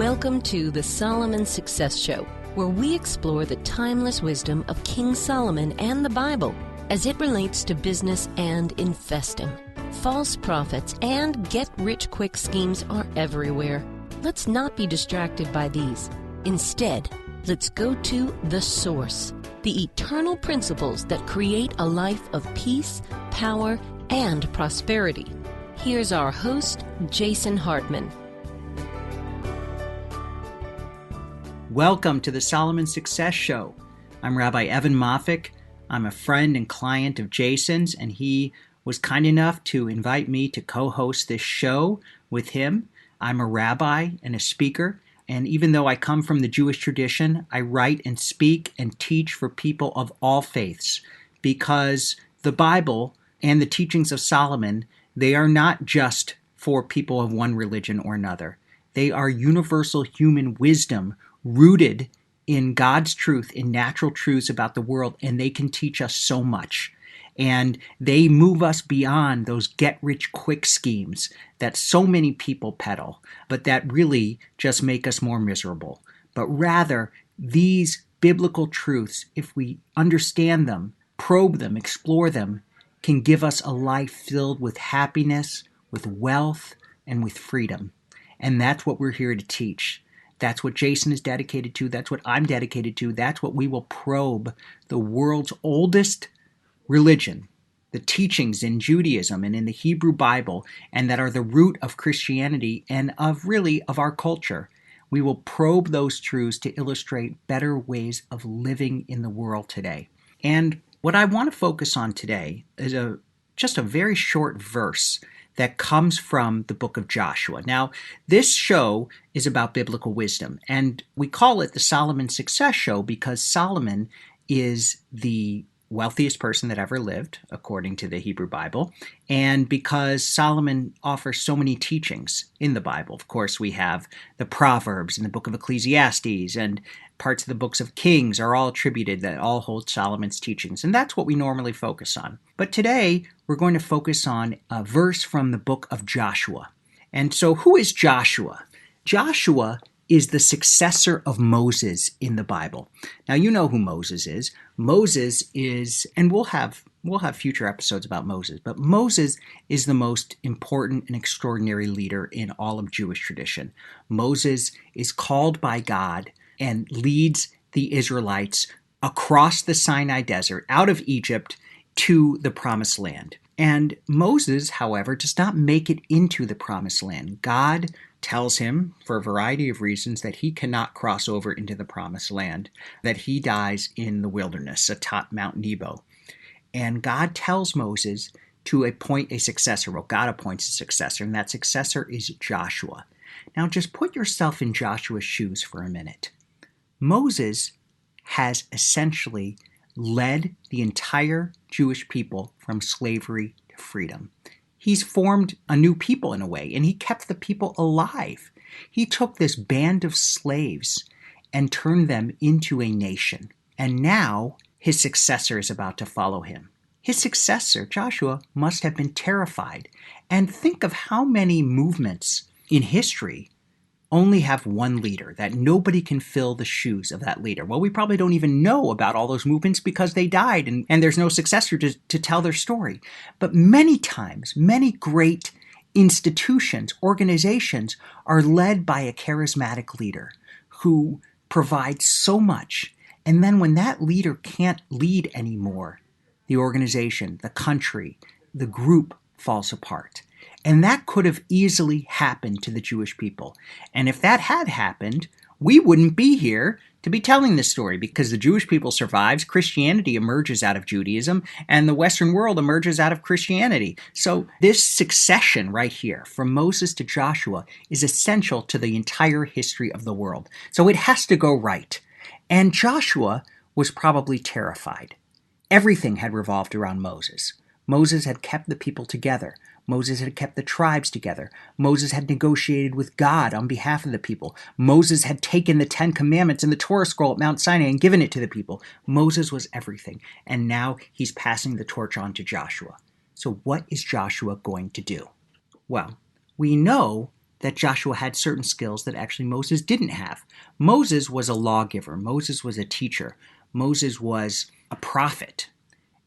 Welcome to the Solomon Success Show, where we explore the timeless wisdom of King Solomon and the Bible as it relates to business and investing. False prophets and get-rich-quick schemes are everywhere. Let's not be distracted by these. Instead, let's go to the source, the eternal principles that create a life of peace, power, and prosperity. Here's our host, Jason Hartman. Welcome to the Solomon Success Show. I'm Rabbi Evan Moffic. I'm a friend and client of Jason's, and he was kind enough to invite me to co-host this show with him. I'm a rabbi and a speaker, and even though I come from the Jewish tradition, I write and speak and teach for people of all faiths, because the Bible and the teachings of Solomon, they are not just for people of one religion or another. They are universal human wisdom rooted in God's truth, in natural truths about the world, and they can teach us so much. And they move us beyond those get-rich-quick schemes that so many people peddle, but that really just make us more miserable. But rather, these biblical truths, if we understand them, probe them, explore them, can give us a life filled with happiness, with wealth, and with freedom. And that's what we're here to teach. That's what Jason is dedicated to. That's what I'm dedicated to. That's what we will probe the world's oldest religion, the teachings in Judaism and in the Hebrew Bible, and that are the root of Christianity and of our culture. We will probe those truths to illustrate better ways of living in the world today. And what I want to focus on today is just a very short verse that comes from the book of Joshua. Now, this show is about biblical wisdom, and we call it the Solomon Success Show because Solomon is the wealthiest person that ever lived, according to the Hebrew Bible, and because Solomon offers so many teachings in the Bible. Of course, we have the Proverbs and the book of Ecclesiastes, and parts of the books of Kings are all attributed that all hold Solomon's teachings, and that's what we normally focus on. But today, we're going to focus on a verse from the book of Joshua. And so, who is Joshua? Joshua is the successor of Moses in the Bible. Now, you know who Moses is. Moses is, and we'll have future episodes about Moses, but Moses is the most important and extraordinary leader in all of Jewish tradition. Moses is called by God and leads the Israelites across the Sinai Desert, out of Egypt, to the Promised Land. And Moses, however, does not make it into the Promised Land. God tells him, for a variety of reasons, that he cannot cross over into the Promised Land, that he dies in the wilderness atop Mount Nebo. And God tells Moses to appoint a successor. Well, God appoints a successor, and that successor is Joshua. Now, just put yourself in Joshua's shoes for a minute. Moses has essentially led the entire Jewish people from slavery to freedom. He's formed a new people in a way, and he kept the people alive. He took this band of slaves and turned them into a nation. And now his successor is about to follow him. His successor, Joshua, must have been terrified. And think of how many movements in history only have one leader, that nobody can fill the shoes of that leader. Well, we probably don't even know about all those movements because they died and there's no successor to tell their story. But many times, many great institutions, organizations are led by a charismatic leader who provides so much. And then when that leader can't lead anymore, the organization, the country, the group falls apart. And that could have easily happened to the Jewish people. And if that had happened, we wouldn't be here to be telling this story because the Jewish people survives, Christianity emerges out of Judaism, and the Western world emerges out of Christianity. So this succession right here, from Moses to Joshua, is essential to the entire history of the world. So it has to go right. And Joshua was probably terrified. Everything had revolved around Moses. Moses had kept the people together. Moses had kept the tribes together. Moses had negotiated with God on behalf of the people. Moses had taken the 10 Commandments and the Torah scroll at Mount Sinai and given it to the people. Moses was everything. And now he's passing the torch on to Joshua. So what is Joshua going to do? Well, we know that Joshua had certain skills that actually Moses didn't have. Moses was a lawgiver. Moses was a teacher. Moses was a prophet.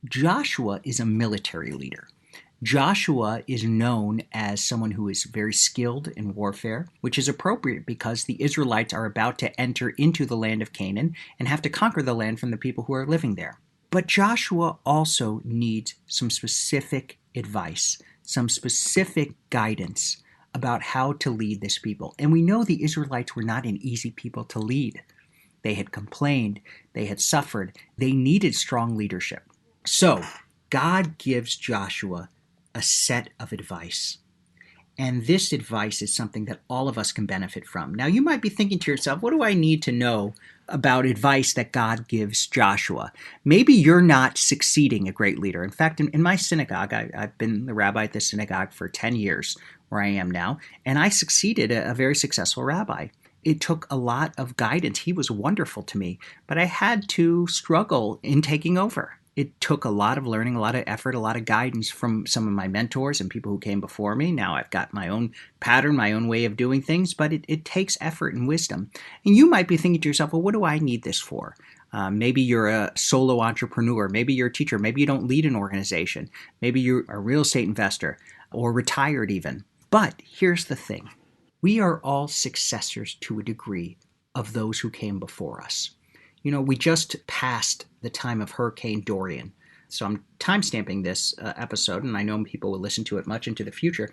Joshua is a military leader. Joshua is known as someone who is very skilled in warfare, which is appropriate because the Israelites are about to enter into the land of Canaan and have to conquer the land from the people who are living there. But Joshua also needs some specific advice, some specific guidance about how to lead this people. And we know the Israelites were not an easy people to lead. They had complained, they had suffered, they needed strong leadership. So God gives Joshua a set of advice. And this advice is something that all of us can benefit from. Now, you might be thinking to yourself, what do I need to know about advice that God gives Joshua? Maybe you're not succeeding a great leader. In fact, in my synagogue, I've been the rabbi at this synagogue for 10 years, where I am now, and I succeeded a very successful rabbi. It took a lot of guidance. He was wonderful to me, but I had to struggle in taking over. It took a lot of learning, a lot of effort, a lot of guidance from some of my mentors and people who came before me. Now I've got my own pattern, my own way of doing things, but it takes effort and wisdom. And you might be thinking to yourself, well, what do I need this for? Maybe you're a solo entrepreneur. Maybe you're a teacher. Maybe you don't lead an organization. Maybe you're a real estate investor or retired even. But here's the thing. We are all successors to a degree of those who came before us. You know, we just passed the time of Hurricane Dorian. So I'm timestamping this episode, and I know people will listen to it much into the future.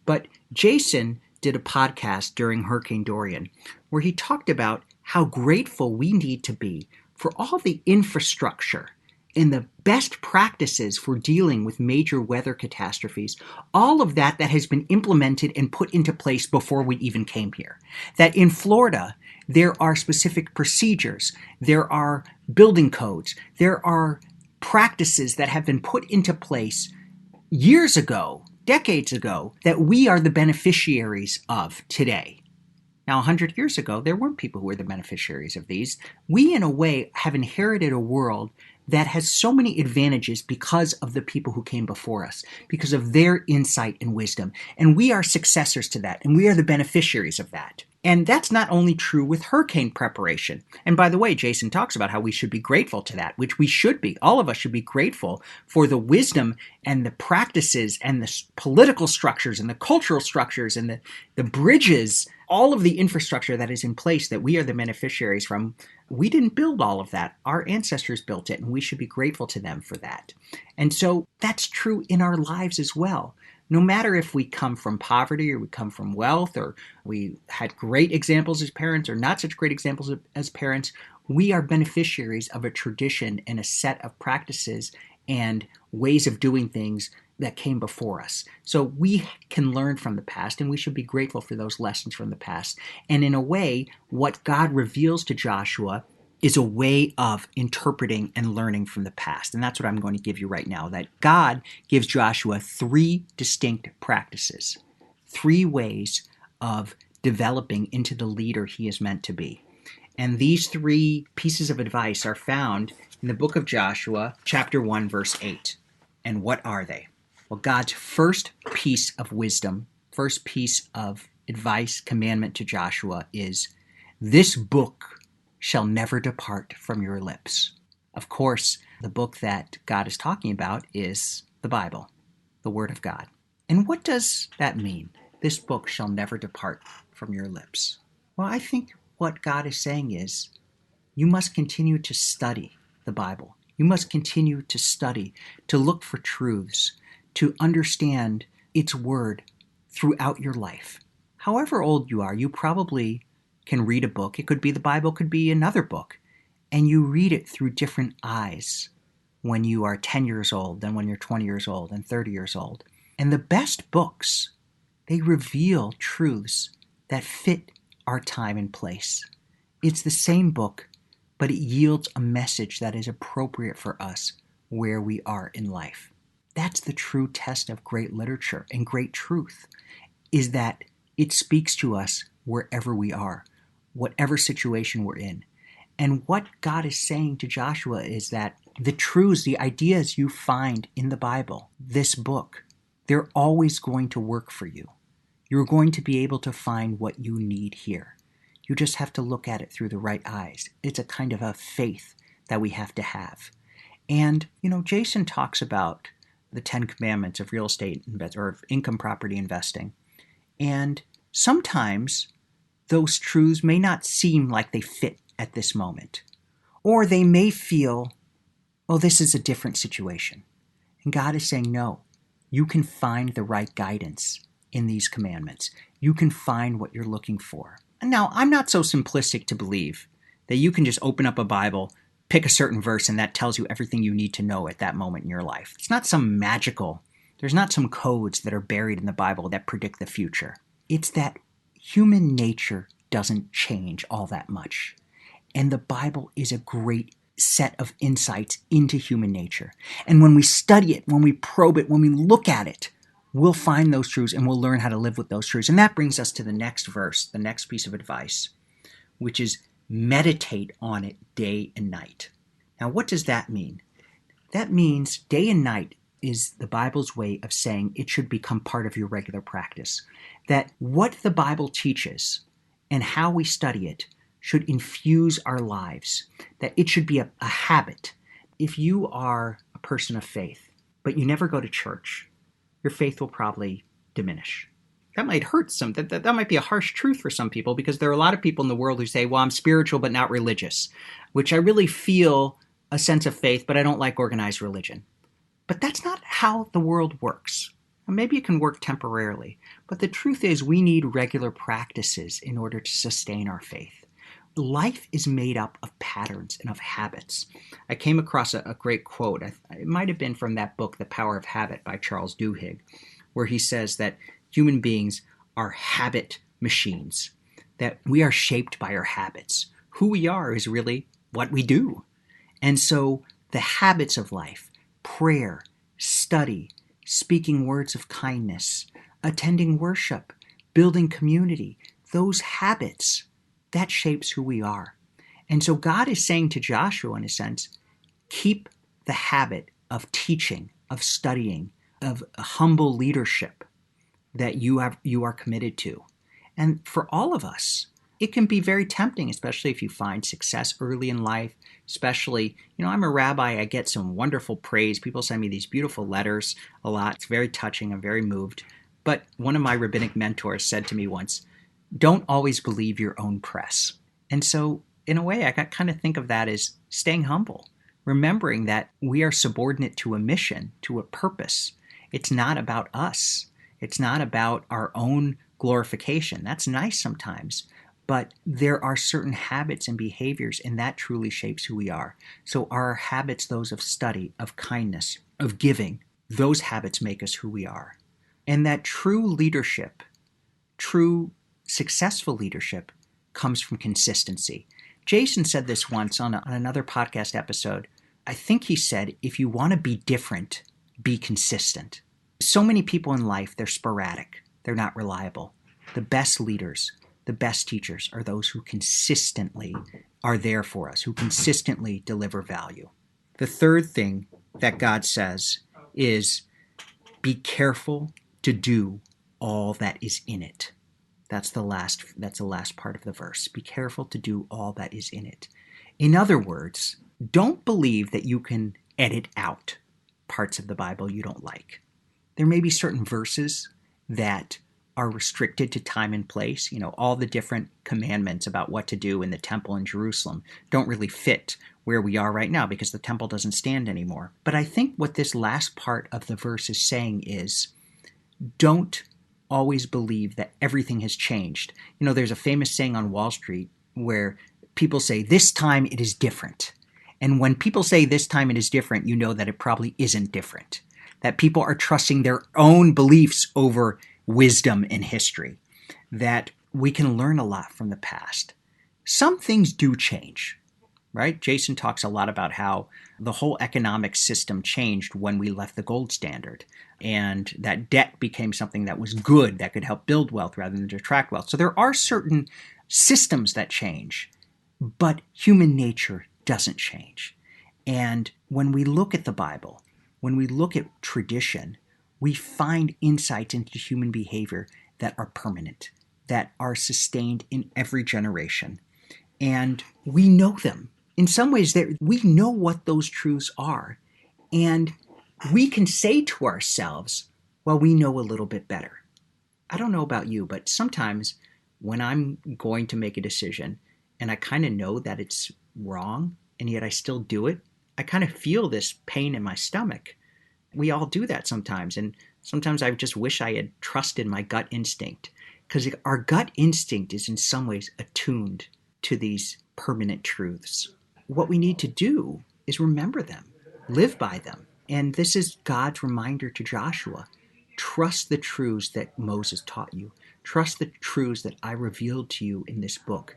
But Jason did a podcast during Hurricane Dorian where he talked about how grateful we need to be for all the infrastructure and the best practices for dealing with major weather catastrophes, all of that has been implemented and put into place before we even came here. That in Florida, there are specific procedures, there are building codes, there are practices that have been put into place years ago, decades ago, that we are the beneficiaries of today. Now, 100 years ago, there weren't people who were the beneficiaries of these. We, in a way, have inherited a world that has so many advantages because of the people who came before us, because of their insight and wisdom. And we are successors to that, and we are the beneficiaries of that. And that's not only true with hurricane preparation. And by the way, Jason talks about how we should be grateful to that, which we should be. All of us should be grateful for the wisdom and the practices and the political structures and the cultural structures and the bridges, all of the infrastructure that is in place that we are the beneficiaries from. We didn't build all of that. Our ancestors built it, and we should be grateful to them for that. And so that's true in our lives as well. No matter if we come from poverty or we come from wealth or we had great examples as parents or not such great examples as parents, we are beneficiaries of a tradition and a set of practices and ways of doing things that came before us. So we can learn from the past, and we should be grateful for those lessons from the past. And in a way, what God reveals to Joshua is a way of interpreting and learning from the past. And that's what I'm going to give you right now, that God gives Joshua 3 distinct practices, 3 ways of developing into the leader he is meant to be. And these 3 pieces of advice are found in the book of Joshua, chapter 1, verse 8. And what are they? Well, God's first piece of wisdom, first piece of advice, commandment to Joshua is, this book shall never depart from your lips. Of course, the book that God is talking about is the Bible, the Word of God. And what does that mean? This book shall never depart from your lips. Well, I think what God is saying is, you must continue to study the Bible. You must continue to study, to look for truths, to understand its word throughout your life. However old you are, you probably can read a book. It could be the Bible, could be another book. And you read it through different eyes when you are 10 years old, than when you're 20 years old and 30 years old. And the best books, they reveal truths that fit our time and place. It's the same book, but it yields a message that is appropriate for us where we are in life. That's the true test of great literature and great truth, is that it speaks to us wherever we are, whatever situation we're in. And what God is saying to Joshua is that the truths, the ideas you find in the Bible, this book, they're always going to work for you. You're going to be able to find what you need here. You just have to look at it through the right eyes. It's a kind of a faith that we have to have. And, Jason talks about the 10 commandments of real estate or of income property investing. And sometimes those truths may not seem like they fit at this moment. Or they may feel, oh, this is a different situation. And God is saying, no, you can find the right guidance in these commandments. You can find what you're looking for. And now, I'm not so simplistic to believe that you can just open up a Bible, pick a certain verse, and that tells you everything you need to know at that moment in your life. It's not some magical, there's not some codes that are buried in the Bible that predict the future. It's that human nature doesn't change all that much. And the Bible is a great set of insights into human nature. And when we study it, when we probe it, when we look at it, we'll find those truths and we'll learn how to live with those truths. And that brings us to the next verse, the next piece of advice, which is meditate on it day and night. Now, what does that mean? That means day and night is the Bible's way of saying it should become part of your regular practice. That what the Bible teaches and how we study it should infuse our lives, that it should be a habit. If you are a person of faith, but you never go to church, your faith will probably diminish. That might hurt some. That might be a harsh truth for some people, because there are a lot of people in the world who say, well, I'm spiritual but not religious, which I really feel a sense of faith, but I don't like organized religion. But that's not how the world works. Maybe it can work temporarily, but the truth is we need regular practices in order to sustain our faith. Life is made up of patterns and of habits. I came across a great quote. It might have been from that book, The Power of Habit by Charles Duhigg, where he says that human beings are habit machines, that we are shaped by our habits. Who we are is really what we do. And so the habits of life, prayer, study, speaking words of kindness, attending worship, building community, those habits, that shapes who we are. And so God is saying to Joshua, in a sense, keep the habit of teaching, of studying, of humble leadership that you are committed to. And for all of us, it can be very tempting, especially if you find success early in life, especially, I'm a rabbi, I get some wonderful praise. People send me these beautiful letters a lot. It's very touching. I'm very moved. But one of my rabbinic mentors said to me once, don't always believe your own press. And so, in a way, I kind of think of that as staying humble, remembering that we are subordinate to a mission, to a purpose. It's not about us. It's not about our own glorification. That's nice sometimes, but there are certain habits and behaviors, and that truly shapes who we are. So our habits, those of study, of kindness, of giving, those habits make us who we are. And that true leadership, true successful leadership, comes from consistency. Jason said this once on another podcast episode. I think he said, if you want to be different, be consistent. So many people in life, they're sporadic. They're not reliable. The best leaders, the best teachers are those who consistently are there for us, who consistently deliver value. The third thing that God says is, be careful to do all that is in it. That's the last part of the verse. Be careful to do all that is in it. In other words, don't believe that you can edit out parts of the Bible you don't like. There may be certain verses that are restricted to time and place. All the different commandments about what to do in the temple in Jerusalem don't really fit where we are right now because the temple doesn't stand anymore. But I think what this last part of the verse is saying is, don't always believe that everything has changed. There's a famous saying on Wall Street where people say, this time it is different. And when people say this time it is different, you know that it probably isn't different. That people are trusting their own beliefs over wisdom in history. That we can learn a lot from the past. Some things do change, right? Jason talks a lot about how the whole economic system changed when we left the gold standard. And that debt became something that was good, that could help build wealth rather than detract wealth. So there are certain systems that change, but human nature doesn't change. And when we look at the Bible, when we look at tradition, we find insights into human behavior that are permanent, that are sustained in every generation. And we know them. In some ways, we know what those truths are. And we can say to ourselves, well, we know a little bit better. I don't know about you, but sometimes when I'm going to make a decision and I kind of know that it's wrong, and yet I still do it, I kind of feel this pain in my stomach. We all do that sometimes. And sometimes I just wish I had trusted my gut instinct, because our gut instinct is in some ways attuned to these permanent truths. What we need to do is remember them, live by them. And this is God's reminder to Joshua. Trust the truths that Moses taught you. Trust the truths that I revealed to you in this book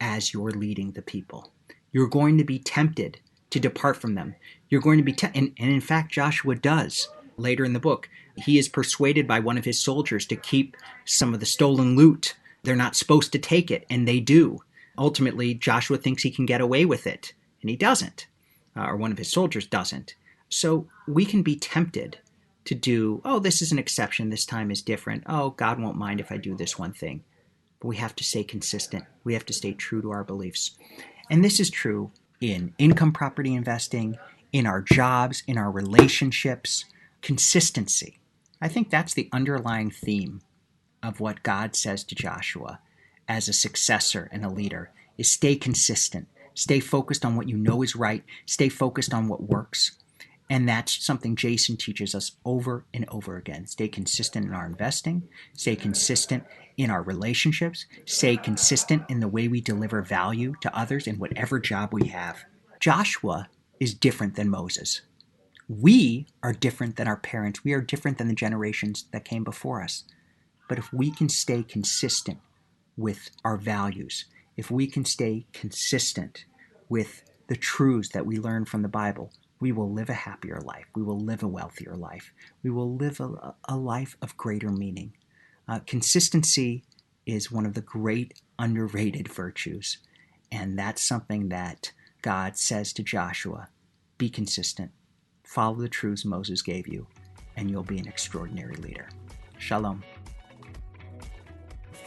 as you're leading the people. You're going to be tempted to depart from them. You're going to be and in fact, Joshua does. Later in the book, he is persuaded by one of his soldiers to keep some of the stolen loot. They're not supposed to take it, and they do. Ultimately, Joshua thinks he can get away with it, and he doesn't, or one of his soldiers doesn't. So we can be tempted to do, oh, this is an exception, this time is different. Oh, God won't mind if I do this one thing. But we have to stay consistent. We have to stay true to our beliefs. And this is true in income property investing, in our jobs, in our relationships. Consistency. I think that's the underlying theme of what God says to Joshua as a successor and a leader, is stay consistent. Stay focused on what you know is right. Stay focused on what works. And that's something Jason teaches us over and over again. Stay consistent in our investing. Stay consistent in our relationships. Stay consistent in the way we deliver value to others in whatever job we have. Joshua is different than Moses. We are different than our parents. We are different than the generations that came before us. But if we can stay consistent with our values, if we can stay consistent with the truths that we learn from the Bible, we will live a happier life. We will live a wealthier life. We will live a life of greater meaning. Consistency is one of the great underrated virtues. And that's something that God says to Joshua, be consistent. Follow the truths Moses gave you, and you'll be an extraordinary leader. Shalom.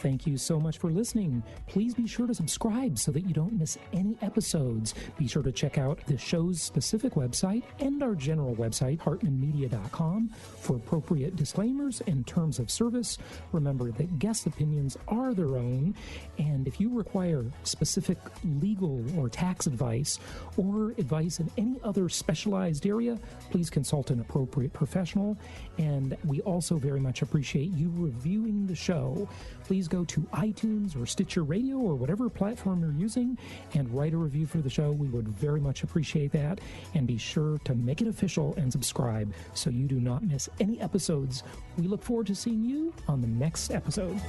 Thank you so much for listening. Please be sure to subscribe so that you don't miss any episodes. Be sure to check out the show's specific website and our general website, hartmanmedia.com, for appropriate disclaimers and terms of service. Remember that guest opinions are their own, and if you require specific legal or tax advice or advice in any other specialized area, please consult an appropriate professional. And we also very much appreciate you reviewing the show. Please go to iTunes or Stitcher Radio or whatever platform you're using and write a review for the show. We would very much appreciate that. And be sure to make it official and subscribe so you do not miss any episodes. We look forward to seeing you on the next episode.